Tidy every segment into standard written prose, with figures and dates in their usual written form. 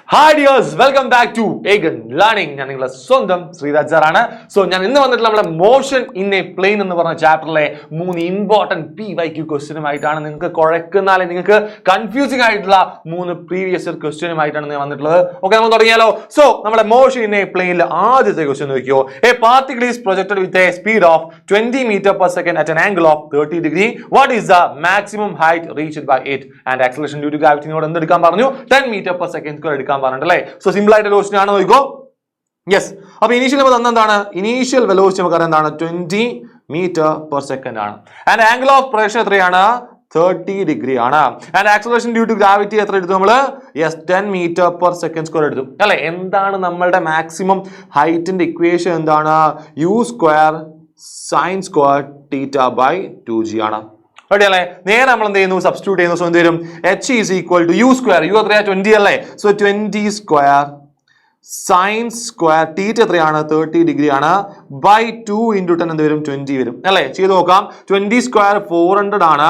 Hi dears, welcome back to Egan Learning. ഞാൻ നിങ്ങളുടെ സ്വന്തം ശ്രീരാജ് സാറാണ്. സോ ഞാൻ ഇന്ന് വന്നിട്ടുള്ള നമ്മുടെ മോഷൻ ഇൻ എ പ്ലെയിൻ എന്ന് പറഞ്ഞ ചാപ്റ്ററിലെ 3 ഇമ്പോർട്ടന്റ് PYQ ക്വസ്റ്റ്യനുമായിട്ടാണ്. നിങ്ങൾക്ക് കുഴക്കുന്നാലേ നിങ്ങൾക്ക് കൺഫ്യൂസിംഗ് ആയിട്ടുള്ള 3 പ്രീവിയസ് ഇയർ ക്വസ്റ്റ്യനുമായിട്ടാണ് ഞാൻ വന്നിട്ടുള്ളത്. ഓക്കെ, നമുക്ക് തുടങ്ങിയാലോ. സോ നമ്മുടെ മോഷൻ ഇൻ എ പ്ലെയിനിൽ ആദ്യത്തെ ക്വസ്റ്റ്യൻ നോക്കിയോ. A particle is projected with a speed of 20 meter per second at an angle of 30 degree. What is the maximum height reached by it? And acceleration due to gravity നോട് എന്തെടുക്കാൻ പറഞ്ഞു? 10 meter per second എടുക്കാൻ പറഞ്ഞിട്ടല്ലേ. So simple ആയിട്ട് question ആണ്, നോക്കിക്കോ. Yes, അപ്പൊ initial എന്താണ്? Initial velocity നമുക്കറിയാം എന്താണ്? 20 meter per second ആണ്. ആൻഡ് ആംഗിൾ ഓഫ് പ്രൊജക്ഷൻ എത്രയാണ്? 30 degree ആണ്. And acceleration due to gravity എത്ര എടുത്തു നമ്മള്? Yes, 10 meter per second square എടുത്തു അല്ലെ. എന്താണ് നമ്മളുടെ മാക്സിമം ഹൈറ്റിന്റെ ഇക്വേഷൻ? എന്താണ്? u square sine square theta by 2g ആണ്. റെഡി അല്ലേ? നേരെ നമ്മൾ എന്ത് ചെയ്യുന്നു? സബ്സ്റ്റിറ്റ്യൂട്ട് ചെയ്യുന്നു. സോ എന്ത് വരും? h is equal to u square. u എത്രയാ? 20 അല്ലേ. So 20 square sine square theta എത്രയാണ്? 30 ഡിഗ്രി ആണ്. ബൈ 2 ഇൻറ്റു 10 എന്ത് വരും? 20 വരും അല്ലേ. ചെയ്ത് നോക്കാം. 20 സ്ക്വയർ 400 ആണ്.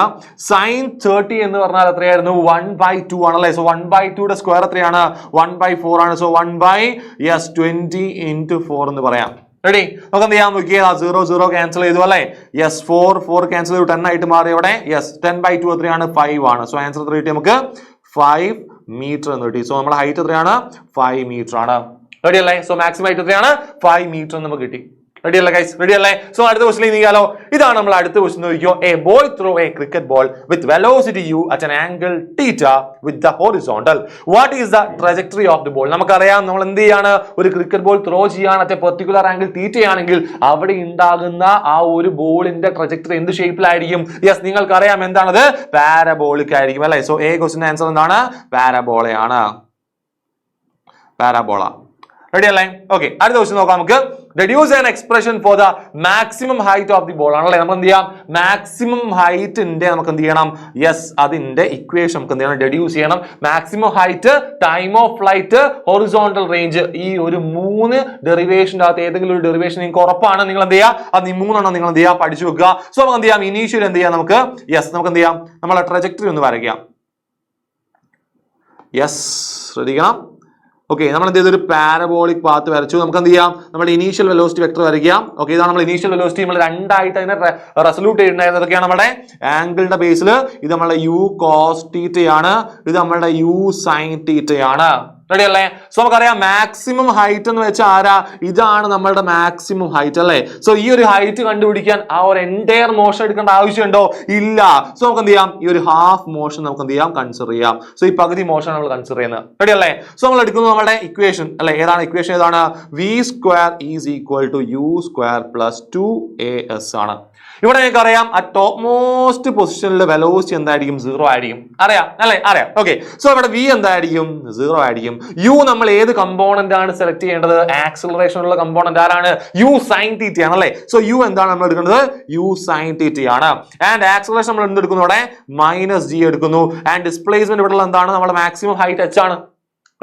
സൈൻ 30 എന്ന് പറഞ്ഞാൽ എത്രയായിരുന്നു? 1/2 ആണല്ലേ. സോ 1/2 സ്ക്വയർ എത്രയാണ്? 1/4 ആണ്. സോ 20 ഇൻറ്റു 4 എന്ന് പറയാം. റെഡി? നമുക്ക് എന്ത് ചെയ്യാൻ നോക്കിയാൽ 0 ക്യാൻസൽ ചെയ്തു അല്ലേ. യെസ്, 4 ക്യാൻസൽ ചെയ്തു, 10 ആയിട്ട് മാറി അവിടെ. യെസ്, 10/2 എത്രയാണ്? 5 ആണ്. സോ ആൻസർ എത്ര കിട്ടി നമുക്ക്? 5 മീറ്റർ എന്ന് കിട്ടി. സോ നമ്മുടെ ഹൈറ്റ് എത്രയാണ്? 5 മീറ്റർ ആണ്. റെഡി അല്ലേ? സോ മാക്സിമം ഹൈറ്റ് എത്രയാണ്? 5 മീറ്റർ നമുക്ക് കിട്ടി. റെഡി അല്ലേ ഗൈസ്? റെഡി അല്ലേ? സോ അടുത്ത ക്വസ്റ്റ്യൻ നീക്കാലോ. ഇതാണ് നമ്മൾ അടുത്ത ക്വസ്റ്റ്യൻ നോക്കിയോ. A boy throw A cricket ball with velocity u at an angle theta with the horizontal. What is the trajectory of the ball? നമുക്കറിയാം നമ്മൾ എന്ത് ചെയ്യാണ്? ഒരു ക്രിക്കറ്റ് ബോൾ ത്രോ ചെയ്യാൻ at A particular angle theta ആണെങ്കിൽ അവിടെ ഉണ്ടാകുന്ന ആ ഒരു ബോളിന്റെ ട്രജക്ടറി എന്ത് ഷേപ്പിലായിരിക്കും? യെസ്, നിങ്ങൾക്കറിയാം എന്താണത്? പാരബോളിക് ആയിരിക്കും അല്ലെ. സോ എ ക്വസ്റ്റ്യൻ ആൻസർ എന്താണ്? പാരബോളയാണ്. പാരബോള. റെഡി അല്ലേ? ഓക്കെ, അടുത്ത ക്വസ്റ്റ്യൻ നോക്കാം നമുക്ക്. Deduce an expression for the maximum height of the ball ആണല്ലേ. നമ്മൾ എന്ത് ചെയ്യാം? മാക്സിമം ഹൈറ്റിന്റെ നമുക്ക് എന്ത് ചെയ്യണം? യെസ്, അതിന്റെ ഇക്വേഷൻ നമുക്ക് എന്ത് ചെയ്യണം? ഡെഡ്യൂസ് ചെയ്യണം. Maximum height, time of flight, horizontal range, ഈ ഒരു 3 ഡെറിവേഷൻ്റെ അകത്ത് ഏതെങ്കിലും ഒരു ഡെറിവേഷൻ നിങ്ങൾക്ക് ഉറപ്പാണ്. നിങ്ങൾ എന്ത് ചെയ്യുക? അത് 3 നിങ്ങൾ എന്ത് ചെയ്യുക? പഠിച്ചു വെക്കുക. സോ നമുക്ക് എന്ത് ചെയ്യാം? ഇനീഷ്യൽ എന്ത് ചെയ്യാം നമുക്ക്? യെസ്, നമുക്ക് എന്ത് ചെയ്യാം? നമ്മളെ ട്രജക്ടറി ഒന്ന് വരയ്ക്കാം. യെസ്, ശ്രദ്ധിക്കണം. ഓക്കെ, നമ്മൾ എന്ത് ചെയ്തു? ഒരു പാരബോളിക് പാത്ത് വരച്ചു. നമുക്ക് എന്ത് ചെയ്യാം? നമ്മുടെ ഇനീഷ്യൽ വെലോസിറ്റി വെക്ടർ വരയ്ക്കാം. ഓക്കെ, ഇതാണ് നമ്മൾ ഇനീഷ്യൽ വെലോസിറ്റി. നമ്മൾ രണ്ടായിട്ട് അതിനെ റെസൊല്യൂട്ട് ചെയ്തിട്ടുണ്ടായിരുന്നത് ഇതൊക്കെയാണ് നമ്മുടെ ആംഗിളിന്റെ ബേസിൽ. ഇത് നമ്മളുടെ u cos തീറ്റയാണ്, ഇത് നമ്മളുടെ u sin തീറ്റയാണ്. റെഡി അല്ലേ? സോ നമുക്കറിയാം മാക്സിമം ഹൈറ്റ് എന്ന് വെച്ചാൽ ആരാ? ഇതാണ് നമ്മളുടെ മാക്സിമം ഹൈറ്റ് അല്ലേ. സോ ഈ ഒരു ഹൈറ്റ് കണ്ടുപിടിക്കാൻ ആ ഒരു എൻറ്റയർ മോഷൻ എടുക്കേണ്ട ആവശ്യമുണ്ടോ? ഇല്ല. സോ നമുക്ക് എന്ത് ചെയ്യാം? ഈ ഒരു ഹാഫ് മോഷൻ നമുക്ക് എന്ത് ചെയ്യാം? കൺസിഡർ ചെയ്യാം. സോ ഈ പകുതി മോഷൻ നമ്മൾ കൺസിഡർ ചെയ്യുന്നത്. റെഡി അല്ലേ? സോ നമ്മൾ എടുക്കുന്നത് നമ്മുടെ ഇക്വേഷൻ അല്ലെ. ഏതാണ് ഇക്വേഷൻ? ഏതാണ്? v square is equal to u square plus 2as ആണ്. ഇവിടെ നിങ്ങൾക്ക് അറിയാം ആ ടോപ്പ് മോസ്റ്റ് പൊസിഷനിൽ വെലോസിറ്റി എന്തായിരിക്കും? 0 ആയിരിക്കും. അറിയാം അല്ലെ? അറിയാം. ഓക്കെ, സോ ഇവിടെ v എന്തായിരിക്കും? 0 ആയിരിക്കും. u നമ്മൾ ഏത് കമ്പോണന്റ് ആണ് സെലക്ട് ചെയ്യേണ്ടത്? ആക്സിലറേഷൻ ഉള്ള കമ്പോണന്റ് ആരാണ്? u sin തീറ്റ ആണ് അല്ലെ. സോ u എന്താണ് നമ്മൾ എടുക്കുന്നത്? u sin തീറ്റ ആണ്. ആൻഡ് ആക്സിലറേഷൻ നമ്മൾ എന്തെടുക്കുന്നു? ഇവിടെ -g എടുക്കുന്നു. ആൻഡ് ഡിസ്പ്ലേസ്മെന്റ് ഇവിടെ എന്താണ്? നമ്മുടെ മാക്സിമം ഹൈറ്റ് h ആണ്.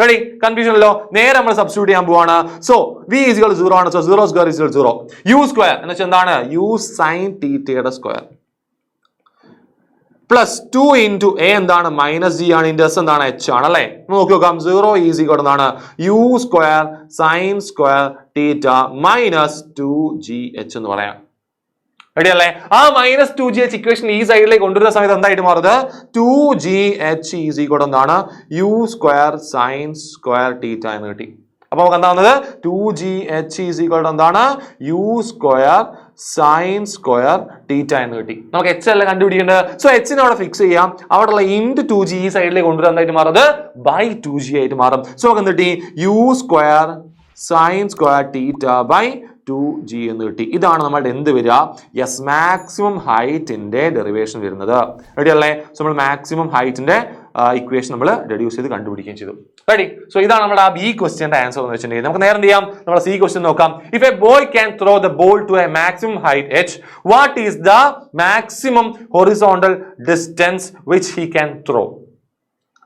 റെഡി? കൺഫ്യൂഷൻ അല്ലോ. നേരെ നമ്മൾ സബ്സ്റ്റിറ്റ്യൂട്ട് ചെയ്യാൻ പോവാണ്. സോ v = 0 ആണ്. So 0 square = 0. u സ്ക്വയർ എന്ന് വെച്ചാൽ എന്താണ്? u sin തീറ്റയുടെ സ്ക്വയർ പ്ലസ് 2 ഇൻറ്റു a എന്താണ്? -g ആണ്. ഇൻറ്റു s എന്താണ്? h ആണ് അല്ലേ. നോക്കി നോക്കാം. 0 = എന്താണ്? u square sine square theta minus 2gh എന്ന് പറയാം. റെഡി അല്ലേ? ആ -2gh ഇക്വേഷൻ ഈ സൈഡിലേക്ക് കൊണ്ടുവരുന്ന സമയത്ത് എന്തായിട്ട് മാറുന്നത്? 2gh = എന്താണ്? u സ്ക്വയർ സൈൻ സ്ക്വയർ തീറ്റ എന്ന് കിട്ടി. അപ്പൊ നമുക്ക് എന്താവുന്നത്? 2gh = എന്താണ്? u സ്ക്വയർ സൈൻ സ്ക്വയർ തീറ്റ എന്ന് കിട്ടി. നമുക്ക് h അല്ല കണ്ടുപിടിക്കേണ്ടത്. സോ h നെ അവിടെ ഫിക്സ് ചെയ്യാം. അവിടെയുള്ള ഇൻറ്റു 2g ഈ സൈഡിലേക്ക് കൊണ്ടുവരുന്ന എന്തായിട്ട് മാറുന്നത്? ബൈ 2g ആയിട്ട് മാറും. സോ നമുക്ക് എന്ത് കിട്ടി? u square sine square theta by 2g എന്ന് കിട്ടി. ഇതാണ് നമ്മളുടെ എന്ത് വരിക? യെസ്, മാക്സിമം ഹൈറ്റിന്റെ ഡെറിവേഷൻ വരുന്നത്. റെഡി അല്ലേ? സോ നമ്മൾ മാക്സിമം ഹൈറ്റിന്റെ ഇക്വേഷൻ നമ്മൾ റെഡ്യൂസ് ചെയ്ത് കണ്ടുപിടിക്കുകയും ചെയ്തു. റെഡി? സോ ഇതാണ് നമ്മുടെ ആ ബി ക്വസ്റ്റ്യന്റെ ആൻസർ എന്ന് വെച്ചിട്ടുണ്ടെങ്കിൽ നമുക്ക് നേരെ എന്ത് ചെയ്യാം? നമ്മുടെ സി ക്വസ്റ്റ്യൻ നോക്കാം. If a boy can throw the ball to a maximum height h, what is the maximum horizontal distance which he can throw?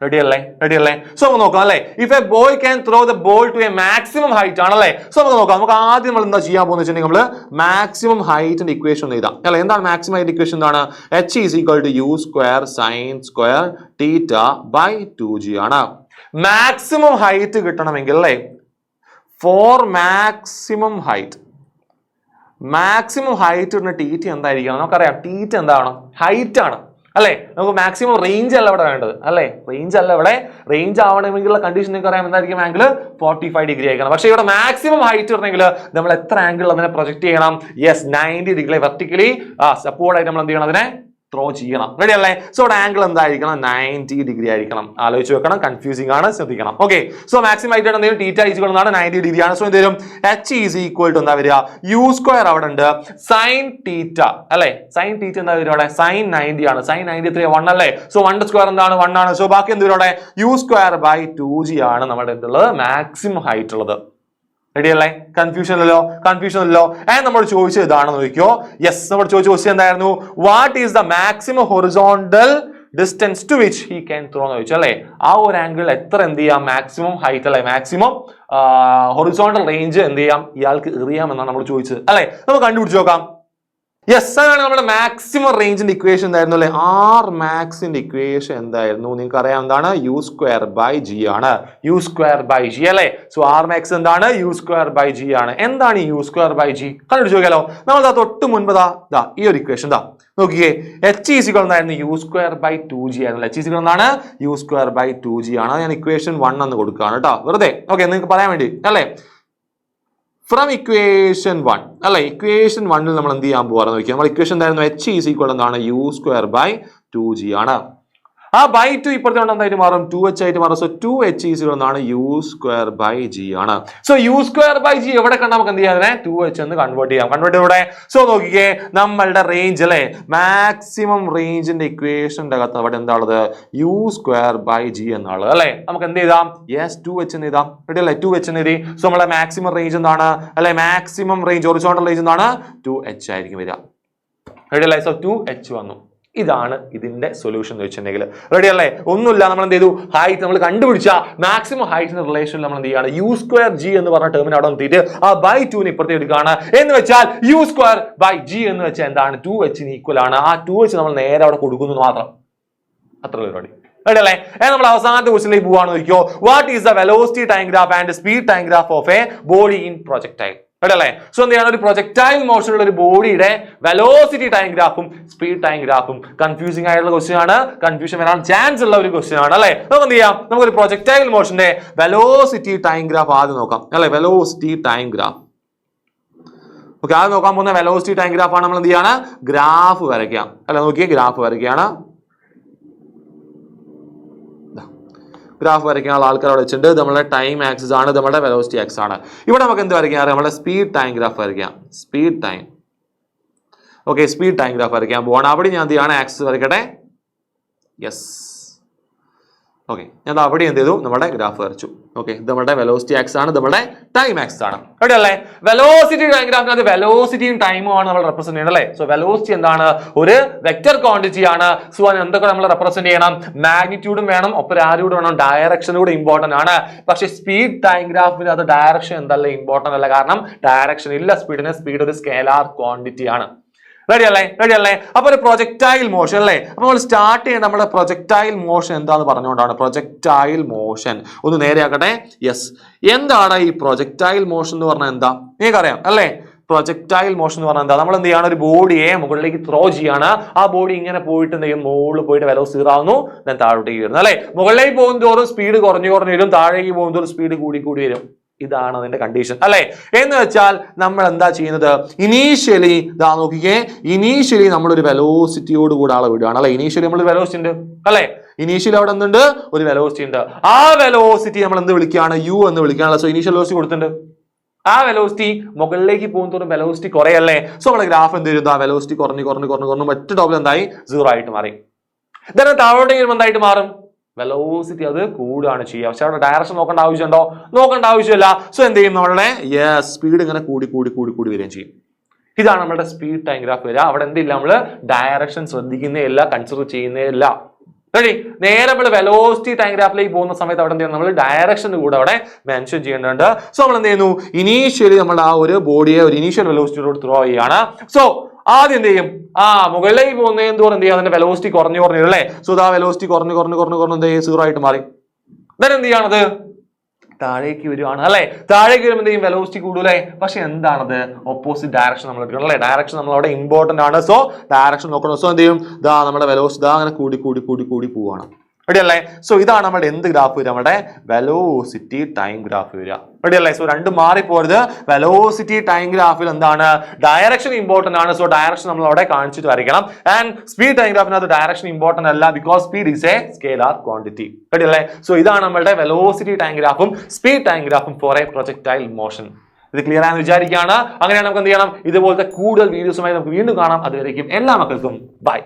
Ready അല്ലേ? റെഡി അല്ലേ? സോ നമുക്ക് നോക്കാം അല്ലേ. If a boy can throw the ball to a maximum height ആണല്ലേ. So നമുക്ക് നോക്കാം. നമുക്ക് ആദ്യം നമ്മൾ എന്താ ചെയ്യാൻ പോകുന്നത് വെച്ചിട്ടുണ്ടെങ്കിൽ നമ്മൾ മാക്സിമം ഹൈറ്റിന്റെ ഇക്വേഷൻ ഒന്ന് എഴുതാം അല്ലെ. എന്താണ് മാക്സിമം ഹൈറ്റ് ഇക്വേഷൻ? എന്താണ്? h = u square sine square theta by 2g ആണ്. മാക്സിമം ഹൈറ്റ് കിട്ടണമെങ്കിൽ അല്ലേ, ഫോർ മാക്സിമം ഹൈറ്റ് കിട്ടുന്ന TT എന്തായിരിക്കണം നമുക്കറിയാം. TT എന്താണ്? ഹൈറ്റ് ആണ് അല്ലെ. നമുക്ക് മാക്സിമം റേഞ്ച് അല്ല ഇവിടെ വേണ്ടത് അല്ലെ, റേഞ്ച് അല്ല ഇവിടെ. റേഞ്ച് ആവണമെങ്കിലുള്ള കണ്ടീഷൻ നിങ്ങൾക്ക് അറിയാം എന്തായിരിക്കും? ആംഗിൾ 45 ഡിഗ്രി ആയിരിക്കണം. പക്ഷേ ഇവിടെ മാക്സിമം ഹൈറ്റ് വരണമെങ്കിൽ നമ്മൾ എത്ര ആംഗിൾ അതിനെ പ്രൊജക്ട് ചെയ്യണം? യെസ്, 90 ഡിഗ്രി വെർട്ടിക്കലി സപ്പോർട്ട് ആയിട്ട് നമ്മൾ എന്ത് ചെയ്യണം? അതിനെ ത്രോ ചെയ്യണം. റെഡി അല്ലേ? സോ ഇവിടെ ആംഗിൾ എന്തായിരിക്കണം? 90 ഡിഗ്രി ആയിരിക്കണം. ആലോചിച്ച് വെക്കണം, കൺഫ്യൂസിംഗ് ആണ്, ശ്രദ്ധിക്കണം. ഓക്കെ, സോ മാക്സിമം ഹൈറ്റ് എന്തെങ്കിലും തീറ്റ ഈക്വൽ ആണ് 90 ഡിഗ്രി ആണ്. സോ എന്തെങ്കിലും H ഈസ് ഈക്വൽ ടു എന്താ വരിക? U സ്ക്വയർ അവിടെ ഉണ്ട്, സൈൻ തീറ്റ അല്ലെ. സൈൻ തീറ്റ എന്താ വരിക അവിടെ? സൈൻ 90 ആണ്. സൈൻ 93 1 അല്ലേ. സോ 1 സ്ക്വയർ എന്താണ്? 1 ആണ്. സോ ബാക്കി എന്ത് വരും അവിടെ? U സ്ക്വയർ ബൈ 2G ആണ് നമ്മുടെ എന്തുള്ളത്? മാക്സിമം ഹൈറ്റ് ഉള്ളത്. റെഡി അല്ലേ? കൺഫ്യൂഷൻ അല്ലല്ലോ. നമ്മൾ ചോദിച്ചത് ഇതാണെന്ന് നോക്കിയോ. യെസ്, നമ്മൾ ചോദിച്ച ക്വസ്റ്റ്യൻ എന്തായിരുന്നു? What is the maximum horizontal distance to which he can throw എന്ന് ചോദിച്ചു അല്ലെ. ആ ഒരു ആംഗിൾ എത്ര എന്ത് ചെയ്യാം? മാക്സിമം ഹൈറ്റ് അല്ലെ, മാക്സിമം ഹൊറിസോണ്ടൽ റേഞ്ച് എന്ത് ചെയ്യാം? ഇയാൾക്ക് എറിയാം എന്നാണ് നമ്മൾ ചോദിച്ചത് അല്ലെ. നമുക്ക് കണ്ടുപിടിച്ച് നോക്കാം. യെസ്, അതാണ് നമ്മുടെ മാക്സിമം റേഞ്ചിന്റെ ഇക്വേഷൻ എന്തായിരുന്നു അല്ലെ? ആർ മാക്സിന്റെ ഇക്വേഷൻ എന്തായിരുന്നു? നിങ്ങൾക്ക് അറിയാം എന്താണ്? U സ്ക്വയർ ബൈ G ആണ്. U സ്ക്വയർ ബൈ G അല്ലെ. സോ ആർ മാക്സ് എന്താണ്? U സ്ക്വയർ ബൈ G ആണ്. എന്താണ് U സ്ക്വയർ ബൈ G? കണ്ടുപിടിച്ച് നോക്കിയാലോ. നമ്മൾ തൊട്ട് മുൻപ് ഈ ഒരു ഇക്വേഷൻ നോക്കിയേ. H ഈക്വൽ എന്തായിരുന്നു? U സ്ക്വയർ ബൈ 2G ആയിരുന്നു. H ഈക്വൽ എന്താണ്? U സ്ക്വയർ ബൈ 2G ആണ്. ഞാൻ ഇക്വേഷൻ 1 എന്ന് കൊടുക്കുകയാണ് കേട്ടോ, വെറുതെ. ഓക്കെ, നിങ്ങൾക്ക് പറയാൻ വേണ്ടി അല്ലെ. ഫ്രം ഇക്വേഷൻ 1 അല്ലെ, ഇക്വേഷൻ 1 നമ്മൾ എന്ത് ചെയ്യാൻ പോകാറ് നോക്കിയാൽ നമ്മൾ ഇക്വേഷൻ എന്തായിരുന്നു? H ഈസ് ഈക്വൽ എന്താണ്? U സ്ക്വയർ ബൈ 2G ആണ്. ആ ബൈ 2 ഇപ്പോഴത്തെ എന്തായിട്ട് മാറും? 2H ആയിട്ട് മാറും. സോ 2H ഈസ് ഈക്വൽ എന്താണ്? U സ്ക്വയർ ബൈ G ആണ്. So U square by G എവിടെ കണ്ടാൽ നമുക്ക് എന്ത് ചെയ്യാം? 2H എന്ന് കൺവേർട്ട് ചെയ്യാം. കൺവേർട്ട് ഇവിടെ. സോ നോക്കിക്കേ, നമ്മളുടെ റേഞ്ച് അല്ലെ, മാക്സിമം റേഞ്ചിന്റെ ഇക്വേഷന്റെ അകത്ത് അവിടെ എന്താ ഉള്ളത്? U സ്ക്വയർ ബൈ G എന്നാണ് അല്ലെ. നമുക്ക് എന്ത് ചെയ്താം? യെസ്, 2H എന്ന് എഴുതാം. റെഡി അല്ലേ? 2H എന്ന് എഴുതി. സോ നമ്മളെ മാക്സിമം റേഞ്ച് എന്താണ് അല്ലെ? മാക്സിമം റേഞ്ച് ഹൊറിസോണ്ടൽ റേഞ്ച് എന്താണ്? 2H ആയിരിക്കും വരിക. റെഡി അല്ലേ? സോ 2H വന്നു. ഇതാണ് ഇതിന്റെ സൊല്യൂഷൻ എന്ന് വെച്ചിട്ടുണ്ടെങ്കിൽ. റെഡി അല്ലേ? ഒന്നുമില്ല, നമ്മൾ എന്ത് ചെയ്തു? ഹൈറ്റ് നമ്മൾ കണ്ടുപിടിച്ച മാക്സിമം ഹൈറ്റിന്റെ റിലേഷൻ നമ്മൾ എന്ത് ചെയ്യാണ്? U സ്ക്വയർ G എന്ന് പറഞ്ഞ ടേമിന് അവിടെ നിർത്തിയിട്ട് ആ ബൈ 2 ഇപ്പുറത്തെ എടുക്കുകയാണ്. എന്ന് വെച്ചാൽ U സ്ക്വയർ ബൈ G എന്ന് വെച്ചാൽ എന്താണ്? 2H ഈക്വൽ ആണ്. ആ 2H നമ്മൾ നേരെ അവിടെ കൊടുക്കുന്നു മാത്രം. അത്ര പരിപാടി. റെഡി അല്ലേ? നമ്മൾ അവസാനത്തെ ക്വസ്റ്റ്യനിലേക്ക് പോവാണ്. നോക്കിയോ. What is the velocity time graph and speed time graph of a body in projectile? Ready അല്ലേ? സോ എന്ത് ചെയ്യണം? ഒരു പ്രൊജക്ടൈൽ മോഷനുള്ള ഒരു ബോഡിയുടെ വെലോസിറ്റി ടൈം ഗ്രാഫും സ്പീഡ് ടൈം ഗ്രാഫും കൺഫ്യൂസിംഗ് ആയിട്ടുള്ള ക്വസ്റ്റ്യൻ ആണ്. കൺഫ്യൂഷൻ വരാൻ ചാൻസ് ഉള്ള ഒരു ക്വസ്റ്റ്യൻ ആണ് അല്ലെ. നമുക്ക് എന്ത് ചെയ്യാം? നമുക്കൊരു പ്രൊജക്ടൈൽ മോഷന്റെ വെലോസിറ്റി ടൈം ഗ്രാഫ് ആദ്യം നോക്കാം അല്ലെ. Velocity time graph. ഓക്കെ, ആദ്യം നോക്കാൻ പോകുന്ന വെലോസിറ്റി ടൈം ഗ്രാഫ് ആണ്. നമ്മൾ എന്ത് ചെയ്യാണ്? ഗ്രാഫ് വരയ്ക്കാം അല്ലെ. നോക്കിയേ, ഗ്രാഫ് വരയ്ക്കുകയാണ്. ഗ്രാഫ് വരയ്ക്കാനുള്ള ആൾക്കാർ അവിടെ വെച്ചിട്ടുണ്ട്. നമ്മുടെ ടൈം ആക്സിസ് ആണ്, നമ്മുടെ വെലോസിറ്റി ആക്സിസ് ആണ്. ഇവിടെ നമുക്ക് എന്ത് വരയ്ക്കാം? നമ്മുടെ സ്പീഡ് ടൈം ഗ്രാഫ് വരയ്ക്കാം. Speed time. Okay, speed time graph വരയ്ക്കാൻ പോവാണ്. അവിടെ ഞാൻ എന്ത് ചെയ്യാണ്? ആക്സിസ് വരയ്ക്കട്ടെ. യെസ്, ഓക്കെ, ഞാൻ അവിടെ എന്ത് ചെയ്തു? നമ്മുടെ ഗ്രാഫ് വരച്ചു. ഓക്കെ, ഇത് നമ്മുടെ വെലോസിറ്റി ആക്സിസ് ആണ്, ഇത് നമ്മുടെ ടൈം ആക്സിസ് ആണ്. റെഡി അല്ലേ? വെലോസിറ്റി ടൈം ഗ്രാഫിനകത്ത് വെലോസിറ്റിയും ടൈമും ആണ് നമ്മൾ റെപ്രസെന്റ് ചെയ്യുന്നത് അല്ലേ. സോ വെലോസിറ്റി എന്താണ്? ഒരു വെക്റ്റർ ക്വാണ്ടിറ്റി ആണ്. സോ അതിന് എന്തൊക്കെ നമ്മൾ റെപ്രസെന്റ് ചെയ്യണം? മാഗ്നിറ്റ്യൂഡും വേണം, ഒപ്പം ആരോട് വേണം? ഡയറക്ഷനും കൂടെ ഇമ്പോർട്ടന്റ് ആണ്. പക്ഷേ സ്പീഡ് ടൈം ഗ്രാഫിന് അത് ഡയറക്ഷൻ എന്തല്ല ഇമ്പോർട്ടന്റ് അല്ല. കാരണം ഡയറക്ഷൻ ഇല്ല സ്പീഡിന്. സ്പീഡ് ഒരു സ്കേലാർ ക്വാണ്ടിറ്റി ആണ്. റെഡി അല്ലേ? അപ്പൊ ഒരു പ്രൊജക്ടൈൽ മോഷൻ അല്ലേ. അപ്പൊ നമ്മൾ സ്റ്റാർട്ട് ചെയ്യുന്ന നമ്മുടെ പ്രൊജക്ടൈൽ മോഷൻ എന്താന്ന് പറഞ്ഞുകൊണ്ടാണ്. പ്രൊജക്ടൈൽ മോഷൻ ഒന്ന് നേരെയാക്കട്ടെ. യെസ്, എന്താണ് ഈ പ്രൊജക്ടൈൽ മോഷൻ എന്ന് പറഞ്ഞാൽ എന്താ? നിങ്ങൾക്കറിയാം അല്ലേ? പ്രൊജക്ടൈൽ മോഷൻ എന്ന് പറഞ്ഞാൽ എന്താ? നമ്മൾ എന്ത് ചെയ്യാണ്? ഒരു ബോഡിയെ മുകളിലേക്ക് ത്രോ ചെയ്യാണ്. ആ ബോഡി ഇങ്ങനെ പോയിട്ട് എന്ത് ചെയ്യും? മുകളിൽ പോയിട്ട് വെലോസിറ്റി 0 ആവുന്നു, then താഴോട്ടേക്ക് വരുന്നു അല്ലെ. മുകളിലേക്ക് പോകും തോറും സ്പീഡ് കുറഞ്ഞു വരും, താഴേക്ക് പോകും തോറും സ്പീഡ് കൂടി വരും. ഇതാണ് അതിന്റെ കണ്ടീഷൻ അല്ലെ. എന്ന് വെച്ചാൽ നമ്മൾ എന്താ ചെയ്യുന്നത്? ഇനീഷ്യലി നോക്കിക്കേ, ഇനീഷ്യലി നമ്മളൊരു വെലോസിറ്റിയോട് കൂടെ ആളെ വിടുകയാണ് അല്ലെ. ഇനീഷ്യലി നമ്മൾ വെലോസിറ്റി ഉണ്ട് അല്ലെ. ഇനീഷ്യലി അവിടെ എന്തുണ്ട്? ഒരു വെലോസിറ്റി ഉണ്ട്. ആ വെലോസിറ്റി നമ്മൾ എന്ത് വിളിക്കുകയാണ്? U എന്ന് വിളിക്കുകയാണ്. സോ ഇനീഷ്യൽ വെലോസിറ്റി കൊടുത്തിട്ടുണ്ട്. ആ വെലോസിറ്റി മുകളിലേക്ക് പോകുന്നതോറും വെലോസിറ്റി കുറയല്ലേ. സോ നമ്മുടെ ഗ്രാഫ് എന്ത് ചെയ്തു? ആ വെലോസിറ്റി കുറഞ്ഞ് ഒറ്റ ടോപ്പിൽ എന്തായി? 0 ആയിട്ട് മാറി. then താഴോട്ടേക്ക് വരുമ്പോൾ എന്തായിട്ട് മാറും? വെലോസിറ്റി അത് കൂടുകയാണ് ചെയ്യുക. പക്ഷെ അവിടെ ഡയറക്ഷൻ നോക്കേണ്ട ആവശ്യമുണ്ടോ? നോക്കേണ്ട ആവശ്യമില്ല. സോ എന്ത് ചെയ്യും? നമ്മളുടെ സ്പീഡ് ഇങ്ങനെ കൂടി വരികയും ചെയ്യും. ഇതാണ് നമ്മുടെ സ്പീഡ് ടൈം ഗ്രാഫ് വരിക. അവിടെ എന്തില്ല? നമ്മൾ ഡയറക്ഷൻ ശ്രദ്ധിക്കുന്നേ ഇല്ല, കൺസിഡർ ചെയ്യുന്നേ ഇല്ല. റെഡി? നേരെ നമ്മൾ വെലോസിറ്റി ടൈം ഗ്രാഫിലേക്ക് പോകുന്ന സമയത്ത് അവിടെ എന്ത് ചെയ്യുന്നു? നമ്മൾ ഡയറക്ഷൻ കൂടെ അവിടെ മെൻഷൻ ചെയ്യേണ്ടതുണ്ട്. സോ നമ്മൾ എന്ത് ചെയ്യുന്നു? ഇനീഷ്യലി നമ്മൾ ആ ഒരു ബോഡിയെ ഒരു ഇനീഷ്യൽ വെലോസിറ്റിയോട് ത്രോ ചെയ്യാണ്. സോ ആദ്യം എന്ത് ചെയ്യും? മുകളിലേക്ക് പോകുന്നതിന് തോറും എന്ത് ചെയ്യും? അതിന്റെ വെലോസിറ്റി കുറഞ്ഞു അല്ലേ. സോ ആ വെലോസിറ്റി കുറഞ്ഞ് എന്ത് ചെയ്യും? 0 ആയിട്ട് മാറി. then എന്ത് ചെയ്യാണത് താഴേക്ക് വരുവാണ് അല്ലെ. താഴേക്ക് വരുമ്പോൾ എന്ത് ചെയ്യും വെലോസിറ്റി കൂടൂലേ. പക്ഷെ എന്താണത് ഓപ്പോസിറ്റ് ഡയറക്ഷൻ നമ്മൾ എടുക്കണം അല്ലെ. ഡയറക്ഷൻ നമ്മൾ അവിടെ ഇമ്പോർട്ടന്റ് ആണ്. സോ ഡയറക്ഷൻ നോക്കണം. സോ എന്ത് ചെയ്യും നമ്മുടെ വെലോസിറ്റി അങ്ങനെ കൂടി കൂടി കൂടി കൂടി പോവാണ്. റെഡി അല്ലേ. സോ ഇതാണ് നമ്മുടെ എന്ത് ഗ്രാഫ് വരിക, നമ്മുടെ വെലോസിറ്റി ടൈം ഗ്രാഫ് വരിക. റെഡി അല്ലേ. സോ രണ്ടും മാറിപ്പോരുത്. വെലോസിറ്റി ടൈം ഗ്രാഫിൽ എന്താണ് ഡയറക്ഷൻ ഇമ്പോർട്ടന്റ് ആണ്. സോ ഡയറക്ഷൻ നമ്മൾ അവിടെ കാണിച്ചിട്ട് വരയ്ക്കണം. ആൻഡ് സ്പീഡ് ടൈം ഗ്രാഫിനകത്ത് ഡയറക്ഷൻ ഇമ്പോർട്ടന്റ് അല്ല, because speed is a scalar quantity. Ready അല്ലേ. സോ ഇതാണ് നമ്മുടെ വെലോസിറ്റി ടൈം ഗ്രാഫും സ്പീഡ് ടൈം ഗ്രാഫും ഫോർ എ പ്രൊജക്ടൈൽ മോഷൻ. ഇത് ക്ലിയർ ആണെന്ന് വിചാരിക്കുകയാണ്. അങ്ങനെയാണ് നമുക്ക് എന്ത് ചെയ്യണം, ഇതുപോലത്തെ കൂടുതൽ വീഡിയോസുമായി നമുക്ക് വീണ്ടും കാണാം. അതുവരേക്കും എല്ലാ മക്കൾക്കും ബൈ.